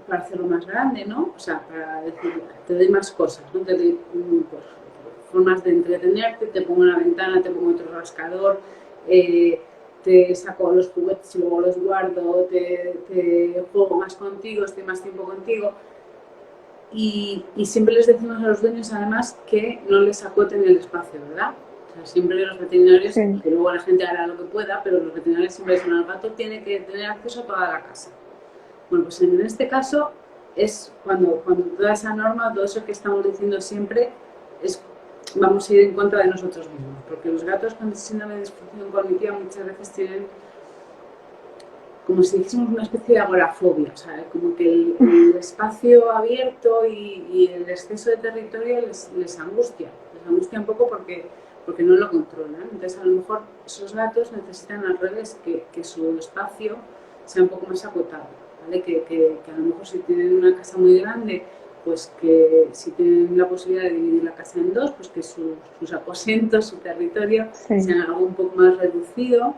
para hacerlo más grande, ¿no? O sea, para decir, te doy más cosas, ¿no? Te doy pues, formas de entretenerte, te pongo una ventana, te pongo otro rascador, te saco los juguetes y luego los guardo, te juego más contigo, estoy más tiempo contigo. Y siempre les decimos a los dueños, además, que no les acoten el espacio, ¿verdad? O sea, siempre los veterinarios, Sí. que luego la gente hará lo que pueda, pero los veterinarios siempre dicen, el gato tiene que tener acceso a toda la casa. Bueno, pues en este caso es cuando toda esa norma, todo eso que estamos diciendo siempre, vamos a ir en contra de nosotros mismos, porque los gatos con síndrome de disfunción cognitiva muchas veces tienen, como si dijésemos, una especie de agorafobia, o sea, como que el espacio abierto y el exceso de territorio les angustia un poco porque no lo controlan. Entonces, a lo mejor esos gatos necesitan al revés, que su espacio sea un poco más acotado, ¿vale? Que a lo mejor si tienen una casa muy grande, pues que si tienen la posibilidad de dividir la casa en dos, pues que sus aposentos, su territorio sean algo un poco más reducido.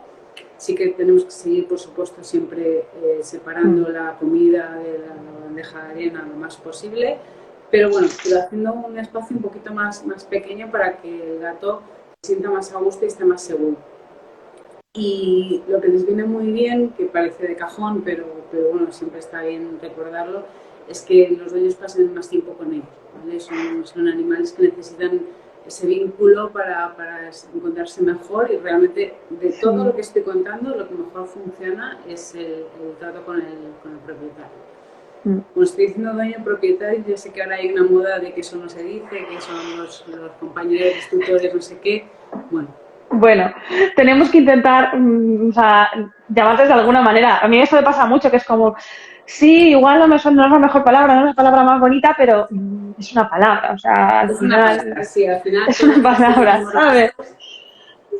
Sí que tenemos que seguir, por supuesto, siempre separando la comida de la bandeja de arena lo más posible, pero bueno, pero haciendo un espacio un poquito más pequeño para que el gato se sienta más a gusto y esté más seguro. Y lo que les viene muy bien, que parece de cajón, pero bueno, siempre está bien recordarlo, es que los dueños pasen más tiempo con ellos, ¿vale? Son animales que necesitan ese vínculo para encontrarse mejor y realmente de todo lo que estoy contando, lo que mejor funciona es el trato con el propietario. Como estoy diciendo dueño propietario, yo sé que ahora hay una moda de que eso no se dice, que son los compañeros, tutores, no sé qué. Bueno, tenemos que intentar, o sea, llamarles de alguna manera. A mí eso me pasa mucho, que es como, sí, igual no es la mejor palabra, no es la palabra más bonita, pero es una palabra, o sea, al final es una palabra, ¿sabes?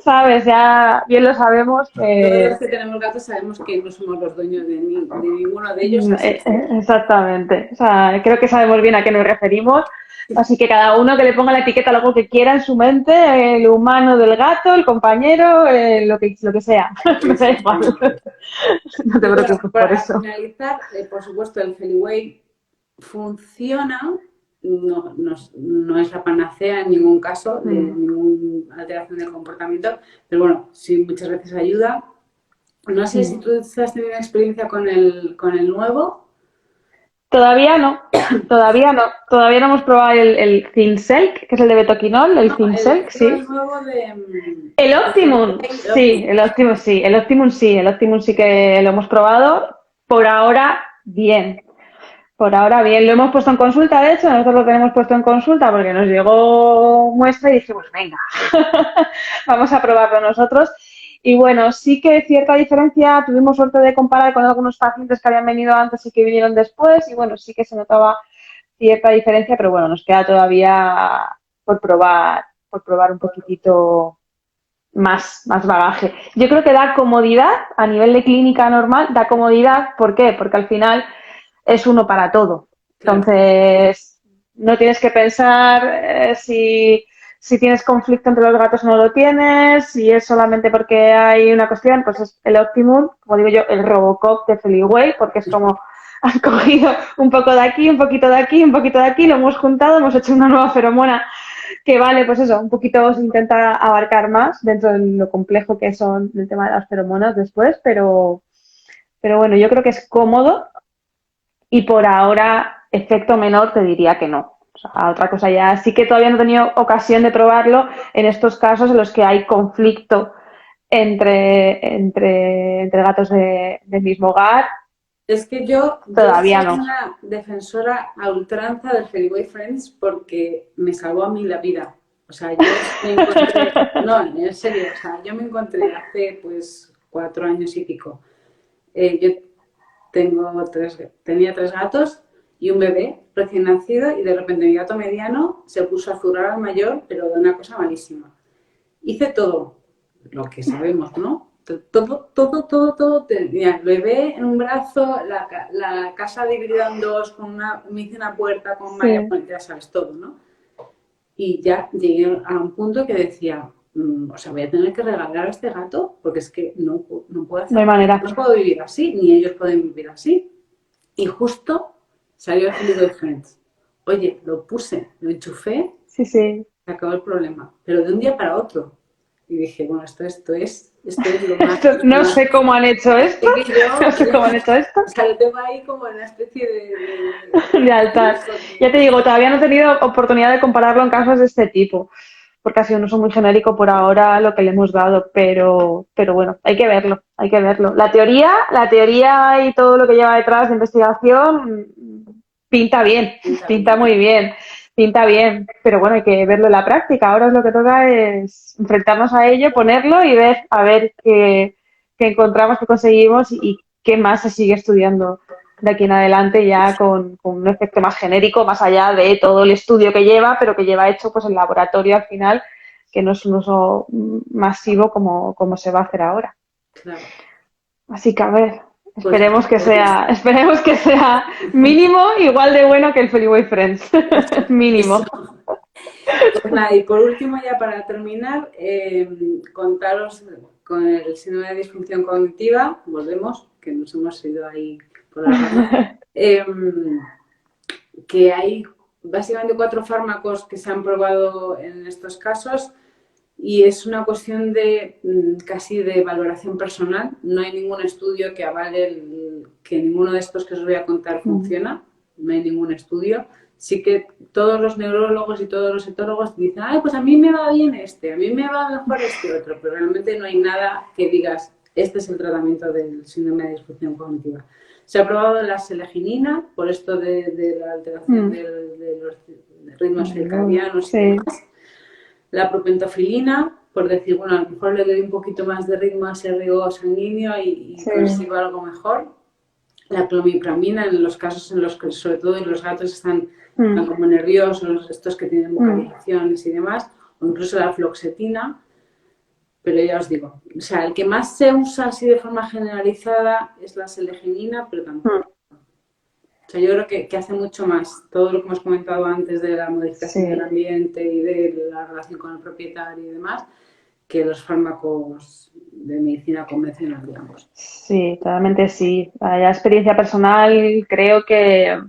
¿Sabes? Ya bien lo sabemos. Todos los que tenemos gatos sabemos que no somos los dueños de ninguno de ellos. Así exactamente. O sea, creo que sabemos bien a qué nos referimos. Así que cada uno que le ponga la etiqueta algo que quiera en su mente, el humano del gato, el compañero, lo que sea. Me da igual. No te preocupes por eso. Para finalizar, por supuesto, el Feliway funciona, no es la panacea en ningún caso de ninguna alteración del comportamiento, pero bueno, sí muchas veces ayuda. No sé si tú has tenido experiencia con el nuevo. Todavía no. Todavía no hemos probado el Thinselk, que es el de betoquinol, el Thinselk, sí. El nuevo el Optimum, sí, el Optimum sí. El Optimum sí que lo hemos probado. Por ahora, bien. Por ahora, bien. Lo hemos puesto en consulta, de hecho, nosotros lo tenemos puesto en consulta porque nos llegó muestra y dijimos, venga, vamos a probarlo nosotros. Y bueno, sí que cierta diferencia, tuvimos suerte de comparar con algunos pacientes que habían venido antes y que vinieron después, y bueno, sí que se notaba cierta diferencia, pero bueno, nos queda todavía por probar un poquitito más bagaje. Yo creo que da comodidad, a nivel de clínica normal, da comodidad, ¿por qué? Porque al final es uno para todo. Entonces, no tienes que pensar si tienes conflicto entre los gatos o no lo tienes, si es solamente porque hay una cuestión, pues es el Optimum, como digo yo, el Robocop de Feliway, porque es como has cogido un poco de aquí, un poquito de aquí, un poquito de aquí, lo hemos juntado, hemos hecho una nueva feromona que vale, pues eso, un poquito se intenta abarcar más dentro de lo complejo que son el tema de las feromonas después, pero bueno, yo creo que es cómodo y por ahora, efecto menor, te diría que no. O sea, otra cosa ya, sí que todavía no he tenido ocasión de probarlo en estos casos en los que hay conflicto entre gatos del mismo hogar, Es que yo Todavía soy no. una defensora a ultranza del Feliboy Friends porque me salvó a mí la vida. O sea, yo me encontré, no, en serio, o sea, yo me encontré hace pues 4 años y pico. Yo tenía 3 gatos y un bebé recién nacido y de repente mi gato mediano se puso a zurrar al mayor, pero de una cosa malísima. Hice todo, lo que sabemos, ¿no? Todo. Tenía el bebé en un brazo, la casa dividida en dos, me hice una puerta con malla, Sí, ya sabes, todo, ¿no? Y ya llegué a un punto que decía, o sea, voy a tener que regalar a este gato porque es que no puedo no hay hacer, manera. no puedo vivir así, ni ellos pueden vivir así. Y justo salió el Felipe Friends. Oye, lo puse, lo enchufé, Sí, sí. se acabó el problema. Pero de un día para otro. Y dije, bueno, esto es lo más, lo No más. sé cómo han hecho esto. Así que yo, No sé cómo han hecho esto. o sea, lo tengo ahí como en una especie De altar. Ya te digo, todavía no he tenido oportunidad de compararlo en casos de este tipo, porque ha sido un uso muy genérico por ahora lo que le hemos dado, pero bueno, hay que verlo, hay que verlo. La teoría y todo lo que lleva detrás de investigación pinta bien, pinta pinta bien. muy bien, pinta bien, pero bueno, hay que verlo en la práctica. Ahora lo que toca es enfrentarnos a ello, ponerlo y ver a ver qué encontramos, qué conseguimos y qué más se sigue estudiando de aquí en adelante ya con un efecto más genérico, más allá de todo el estudio que lleva, pero que lleva hecho pues en laboratorio al final, que no es un uso masivo como se va a hacer ahora. Claro. Así que a ver, Pues, esperemos que sea mínimo igual de bueno que el Felipe Friends. eso. Mínimo. Pues nada, y por último, ya para terminar, contaros con el síndrome de disfunción cognitiva, volvemos, que nos hemos ido ahí por las ramas, que hay básicamente 4 fármacos que se han probado en estos casos y es una cuestión de casi de valoración personal. No hay ningún estudio que avale que ninguno de estos que os voy a contar funciona, no hay ningún estudio. Sí que todos los neurólogos y todos los etólogos dicen, ay, pues a mí me va bien este, a mí me va mejor este otro, pero realmente no hay nada que digas, este es el tratamiento del síndrome de disfunción cognitiva. Se ha probado la seleginina por esto de la alteración de los ritmos circadianos y Sí. demás. La propentofilina, por decir, bueno, a lo mejor le doy un poquito más de ritmo a ese riego sanguíneo y Sí. consigo algo mejor. La clomipramina, en los casos en los que, sobre todo en los gatos, están como nerviosos, estos que tienen vocalizaciones y demás, o incluso la fluoxetina, pero ya os digo, o sea, el que más se usa así de forma generalizada es la seleginina, pero tampoco. O sea, yo creo que hace mucho más todo lo que hemos comentado antes de la modificación del Sí. ambiente y de la relación con el propietario y demás, que los fármacos de medicina convencional, digamos. Sí, totalmente sí. La experiencia personal, creo que,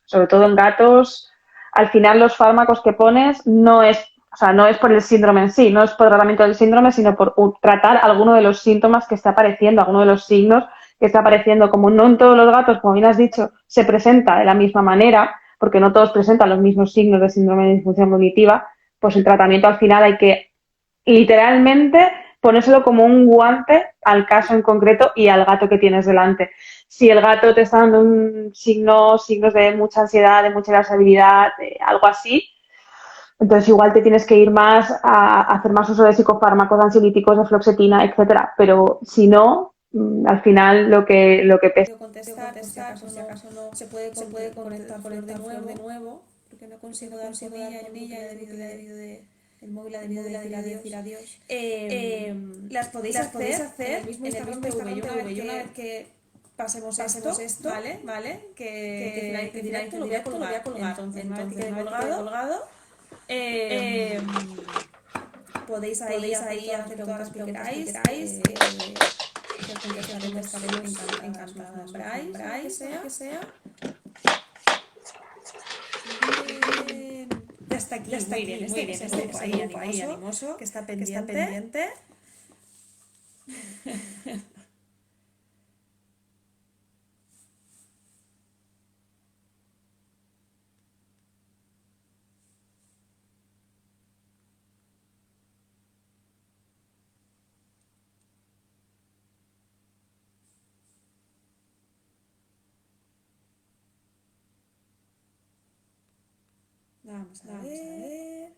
sobre todo en gatos, al final los fármacos que pones no es, o sea, no es por el síndrome en sí, no es por el tratamiento del síndrome, sino por tratar alguno de los síntomas que está apareciendo, alguno de los signos que está apareciendo. Como no en todos los gatos, como bien has dicho, se presenta de la misma manera, porque no todos presentan los mismos signos de síndrome de disfunción cognitiva, pues el tratamiento al final hay que literalmente ponérselo como un guante al caso en concreto y al gato que tienes delante. Si el gato te está dando signos de mucha ansiedad, de mucha irascibilidad, de algo así, entonces igual te tienes que ir más a hacer más uso de psicofármacos, ansiolíticos, de fluoxetina, etcétera. Pero si no, al final lo que pesa. Contestar, por si acaso no se puede conectar Flor de nuevo, porque no consigo dar con ella, yo creo que le ha debido de el móvil ha debido de decir adiós. Las podéis hacer en el mismo Instagram TV. Yo una vez que pasemos esto, ¿vale? Que finalice el directo, lo voy a colgar. Entonces, una vez que quede colgado, eh, podéis ahí hacer todas las preguntas que queráis. Que contestaremos encantadas. Bryce, lo que sea. Bien. Ya está aquí, muy bien. Ese grupo ahí animoso, que está pendiente. Vamos a ver.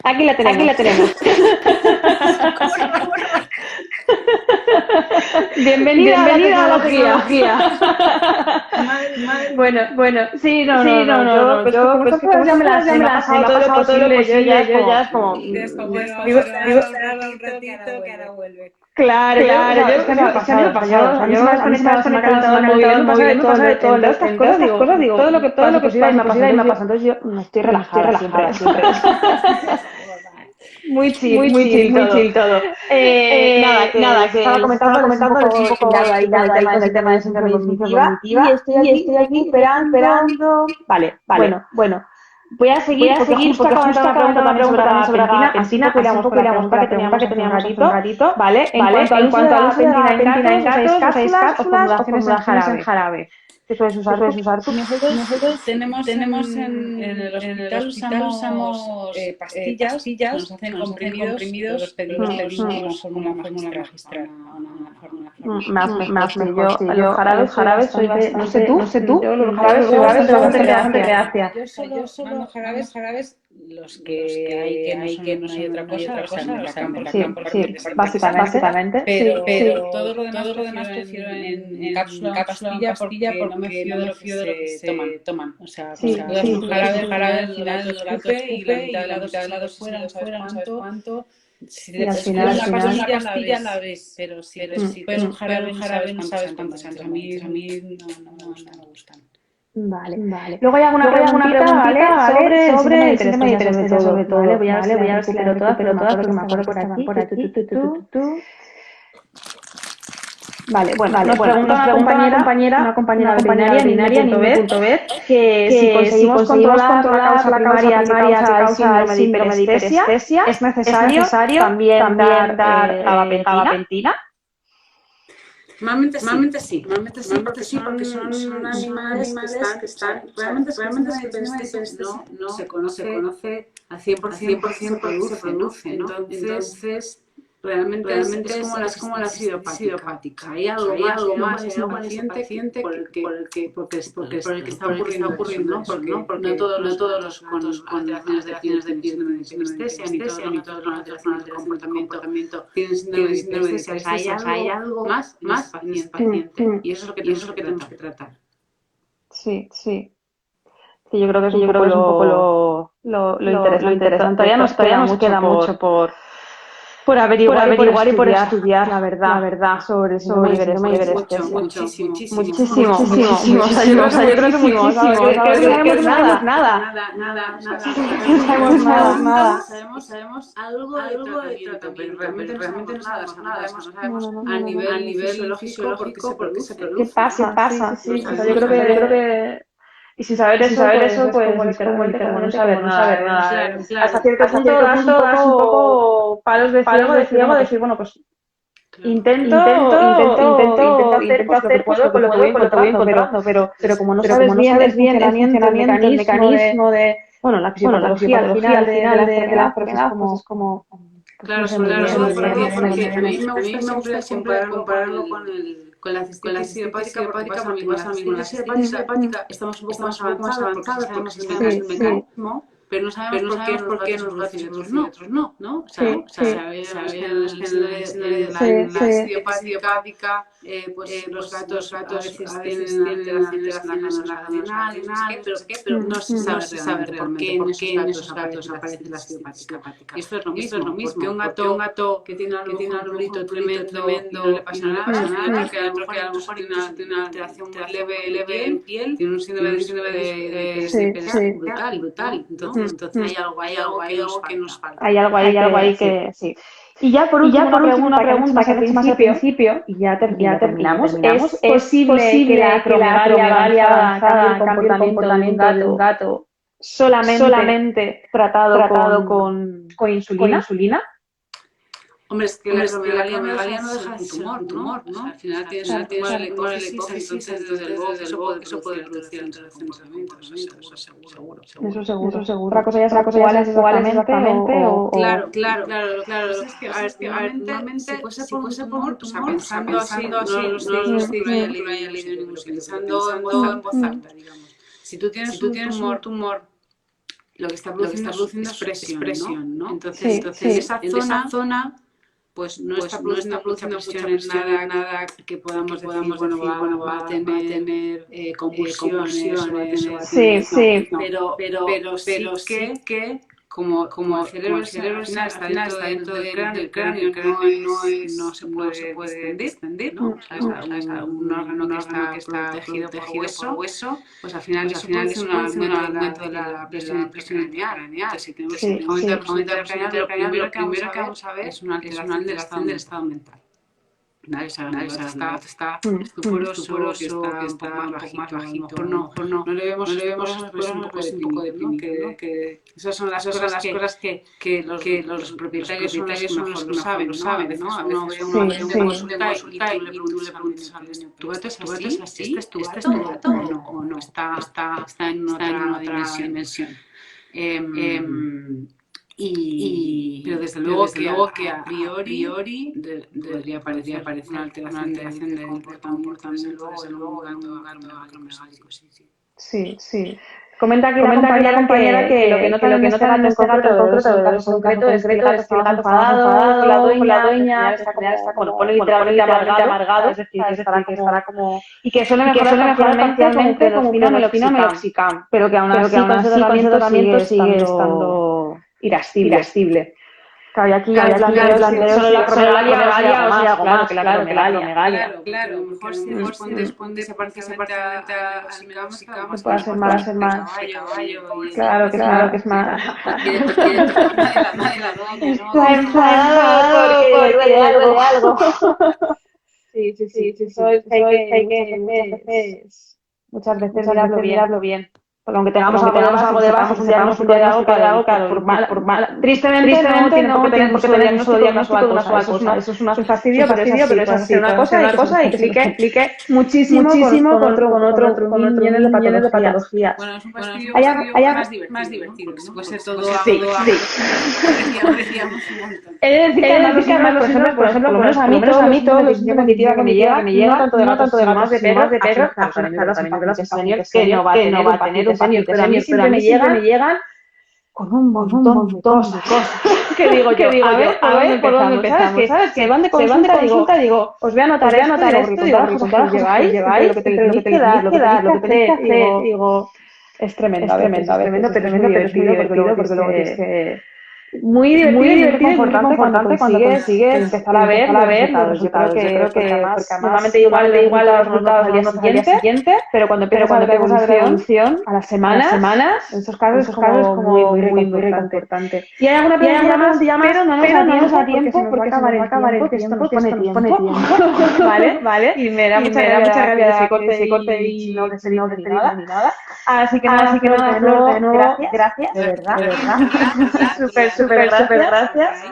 Aquí la tenemos. Aquí la tenemos. Bienvenida a la tecnología. Bueno, sí, no, yo pues como ya me la ha pasado todo lo posible, yo ya es como... un ratito que ahora vuelve. Claro, yo es que me ha pasado. A mí se me ha desconectado el móvil, me pasa de todo, de estas cosas, digo, todo lo que posible y me ha pasado. Entonces yo me estoy relajada siempre. Muy chill todo. Nada, que estaba comentando un poco ahí con el tema de síndrome cognitiva y estoy aquí esperando. Vale, bueno. Voy a seguir porque justo acabo de entrar una pregunta también sobre la gabapentina, así un poco la pregunta que teníamos hace un ratito, ¿vale? En cuanto al uso de la gabapentina en gatos, ¿usáis cápsulas o formulaciones en jarabe? ¿Qué sueles usar tú? Nosotros tenemos en el hospital usamos pastillas, nos hacen comprimidos, los pedimos una fórmula magistral. Más yo jarabes soy bastante, no sé tú, yo los jarabes soy bastante reacia. Yo solo mando jarabes los que hay que no hay otra cosa, básicamente. Pero todo lo demás prefiero en cápsula pastilla porque no me fío de lo que se toman. O sea, jarabe al final los escupe y la mitad del lado fuera, no sabes cuánto. Si te pones la pastilla la ves, pero si pones un jarabe no sabes cuántos años. A mí no me gustan. Vale. Luego hay alguna preguntita, ¿vale? Sobre síndrome de hiperestesia sobre todo. Voy a ver si la recupero todas porque me acuerdo que estaban por aquí. Vale, nos pregunta una compañera veterinaria en INVE.vet que si conseguimos controlar la causa primaria que causa el síndrome de hiperestesia, ¿es necesario también dar gabapentina? Normalmente sí, porque son animales que están realmente no se conoce al 100% se produce, ¿no? Entonces realmente es como la acidez hepática. Hay algo más en el paciente por el que está ocurriendo, ¿no? Porque no todos los con alteraciones de síndrome de hiperestesia, ni todos con alteraciones de comportamiento tienen síndrome de hiperestesia. Hay algo más en el paciente y eso es lo que tenemos que tratar. Sí, yo creo que es un poco lo interesante. Todavía nos queda mucho por averiguar y por estudiar, la verdad, sobre el síndrome de hiperestesia. Muchísimo. O sea, yo creo que muchísimo. Creo que no sabemos nada. No sabemos nada. Sabemos algo de tratamiento, pero realmente no sabemos nada. A nivel fisiológico, porque se produce. ¿Qué pasa? Sí. O sea, yo creo que... Y sin saber eso, pues literalmente como no saber nada. Claro. Hasta cierto punto das un poco palos de ciego, decir, bueno, pues intento hacer pues, lo que puedo con lo que voy encontrando, pero como no sabes bien el funcionamiento, el mecanismo de... Bueno, la fisiopatología al final de la enfermedad, pues es como... Claro, porque a mí me gusta siempre compararlo con la cistitis hepática, porque pasa a mí con la cistitis hepática estamos un poco más avanzados porque sabemos el mecanismo, pero no sabemos por qué nos los gatos y otros no, ¿no? O sea, sabemos que en la cistitis hepática, pues los gatos a veces tienen alteraciones en la glándula adrenal, pero no se sabe realmente por qué en esos gatos aparece la cistitis hepática. Y esto es lo mismo, porque un gato que tiene un arbolito tremendo y no le pasa nada, que a lo mejor tiene una alteración muy leve en piel, tiene un síndrome de hiperestesia brutal. Entonces hay algo que nos falta. Hay algo ahí que sí. Y ya por último una pregunta que he hecho más al principio, y ya terminamos. ¿Es posible que la acromegalia avanzada cambie el comportamiento de un gato solamente tratado con insulina? Hombre, es que la acromegalia no deja de ser un tumor, ¿no? O sea, al final tienes un tumor en la hipófisis, entonces desde luego eso puede producir el comportamiento, eso seguro. Eso seguro. Otra cosa ya es cuál es exactamente o... Claro. Es que, a ver, normalmente, si fuese por un tumor, o sea, pensando así, no lo estoy leído en ningún sitio, pensando en voz alta, digamos. Si tú tienes un tumor, lo que está produciendo es presión, ¿no? Entonces en esa zona pues no está produciendo mucha presión, nada que podamos decir, bueno, va a tener convulsiones, o va a tener... Sí. Pero sí que como el cerebro al final está dentro del cráneo, no se puede extender, ¿no? O sea, es un órgano que está protegido por hueso, pues al final eso produce un aumento de la presión craneal. Entonces, si tenemos un aumento de la presión craneal, lo primero que vamos a ver es una alteración del estado mental. Nadie sabe, está estuporoso, que está un poco más bajito, no le vemos un poco deprimido, ¿no? Que esas son las cosas que los propietarios son los que lo saben, ¿no? A veces uno ve una consulta y tú le preguntas al dueño, ¿tu gato es así? ¿Este es tu gato o no? Está en otra dimensión. Pero desde luego que a priori debería aparecer una alteración de comportamiento, desde luego, un gato acromegálico, sí. Sí. Comenta aquí la compañera que lo que nota en este gato en concreto es que el gato está enfadado con la dueña, está como, pone literalmente amargado, es decir, que estará como... Y que suele mejorar parcialmente como meloxicam, pero que aún así con ese tratamiento sigue estando irascible. Claro, y aquí ya solo la acromegalia o sea algo más, claro, que la acromegalia. Claro, mejor si respondes parcialmente al meloxicam, puede ser más caballo. Claro que es más... Está enfadado porque duele algo. Sí. Eso es que muchas veces mirarlo bien. Porque aunque tengamos algo de base, un diagnóstico de algo, por mal. Tristemente no tiene por qué tener un solo diagnóstico de una sola cosa. Eso es un fastidio, pero es así. Una cosa y que se explique muchísimo con millones de patologías. Bueno, es un fastidio más divertido, ¿no? Puede ser todo decíamos un montón. He de decir que además, por ejemplo, por lo menos a mí todo la decisión cognitiva que me llega, no tanto de gatos de Pedro, también de los españoles, que no va a tener un paciente senior, pero a mí siempre me llegan con un montón de cosas. Que digo yo, a ver, ¿por dónde empezamos? ¿Sabes? Que van de consulta, digo, os voy a anotar esto, digo, las cosas que lleváis, lo que tenéis que dar, lo que hacer, digo, es tremendo, pero es muy divertido, porque luego tienes que... Muy divertido y muy confortante cuando consigues empezar a ver los resultados. Yo creo que además, normalmente igual a los resultados al día siguiente, pero cuando empiezas a ver la evolución a las semanas, en esos casos es como muy reconfortante. Y hay alguna pregunta más, pero no nos da tiempo porque se nos va a acabar el tiempo, que esto nos pone tiempo. ¿Vale? Y me da mucha rabia que se corte y no despedirnos ni nada. Así que nada, de nuevo, gracias, de verdad. Súper gracias.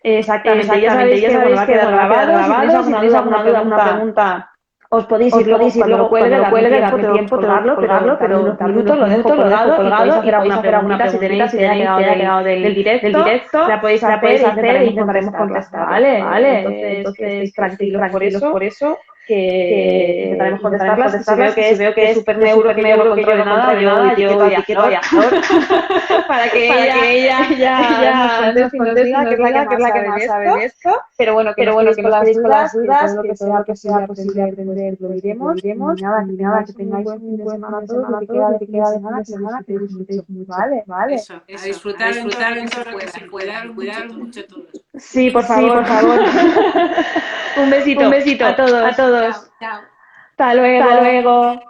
Exactamente, ya sabéis que va a quedar grabado. Si tenéis alguna pregunta, os podéis ir luego cuelgue, darme tiempo, colgarlo, pero unos minutos lo dejo colgado y podéis hacer alguna pregunta si tenéis que haya quedado del directo, la podéis hacer y intentaremos contestar, ¿vale? Entonces tranquilos por eso. Que intentaremos contestarlas, si veo que es súper neuro, que yo no controle nada, yo quieto y actor, para que ella nos diga que es la que más sabe de esto, pero bueno, que con las dudas, que todo lo que sea posible entender lo diremos, y nada, que tengáis un fin de semana todo, que queda de semana, que disfrutéis mucho, ¿vale? Eso, a disfrutar en todo lo que se pueda, cuidar mucho todos. Sí, por favor. Un besito a todos. Chao. Hasta luego.